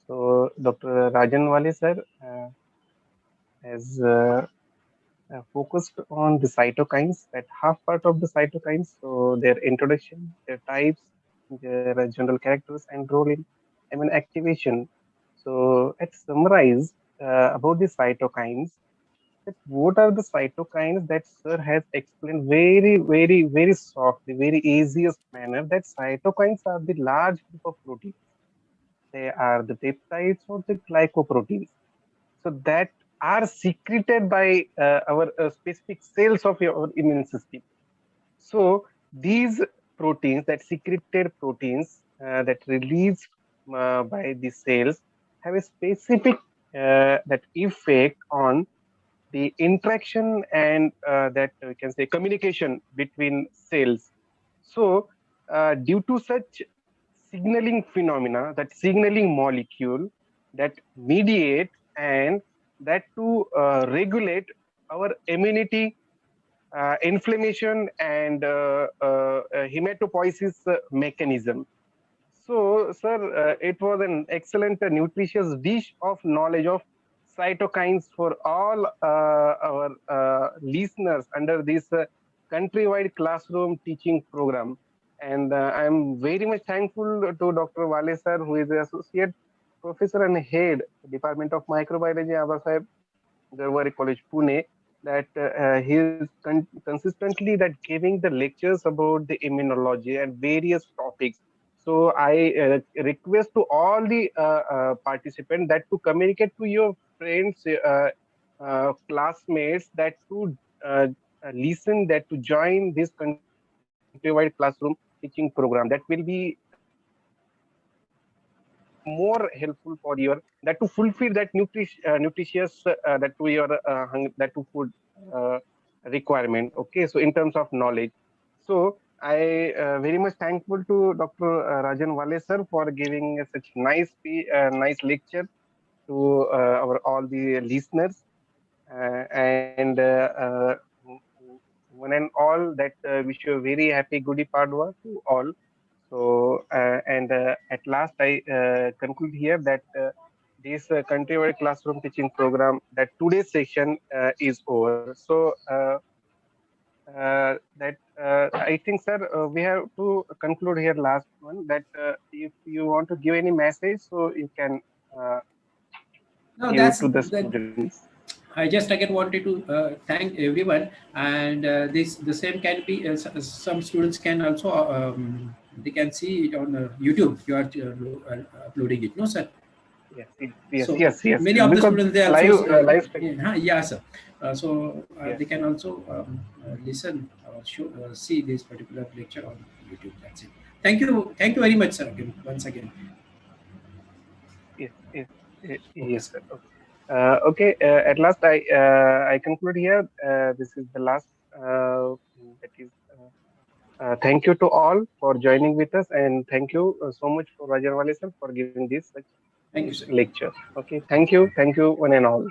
C: So Dr. Rajan Walhe, sir, has focused on the cytokines, that half part of the cytokines, so their introduction, their types, their general characters and role in immune activation. So let's summarize about the cytokines. That what are the cytokines that sir has explained very softly, very easiest manner, that cytokines are the large group of proteins. They are the peptides or the glycoproteins. So that are secreted by our specific cells of your immune system. So these proteins, that secreted proteins that released by the cells, have a specific that effect on the interaction and that we can say communication between cells. So due to such signaling phenomena, that signaling molecule that mediate and that to regulate our immunity, inflammation and hematopoiesis mechanism. So, sir, it was an excellent, nutritious dish of knowledge of cytokines for all our listeners under this countrywide classroom teaching program. And I'm very much thankful to Dr. Walhe sir, who is the Associate Professor and Head, Department of Microbiology, Abasaheb Garware College, Pune, that he is consistently that giving the lectures about the immunology and various topics. So I request to all the participants that to communicate to your friends, classmates, that to listen, that to join this countrywide classroom teaching program. That will be more helpful for your, that to fulfill that nutritious that to your that to food requirement. Okay, so in terms of knowledge. So I very much thankful to Dr. Rajan Walhe sir for giving such nice lecture to our all the listeners, and one and all, that wish you a very happy Gudi Padwa to all. So, and at last, I conclude here that this countrywide classroom teaching program, that today's session is over. So, that I think, sir, we have to conclude here last one. That if you want to give any message, so you can
B: No,
C: give
B: that's
C: to the
B: that.
C: students.
B: I just again wanted to thank everyone, and this the same can be some students can also they can see it on YouTube. You are uploading it, no, sir? So
C: Yes.
B: many of the
C: Because
B: students they also
C: live stream.
B: yeah, sir. So
C: Yes.
B: they can also listen or see this particular lecture on YouTube. That's it. Thank you very much, sir. Again, once again.
C: Yes, yes,
B: Okay,
C: yes,
B: sir.
C: sir. Okay. Okay. At last, I conclude here. This is the last. That is. Thank you to all for joining with us, and thank you so much for Rajan Walhe sir for giving this such
B: Thank you,
C: nice
B: sir.
C: lecture. Okay. Thank you, one and all.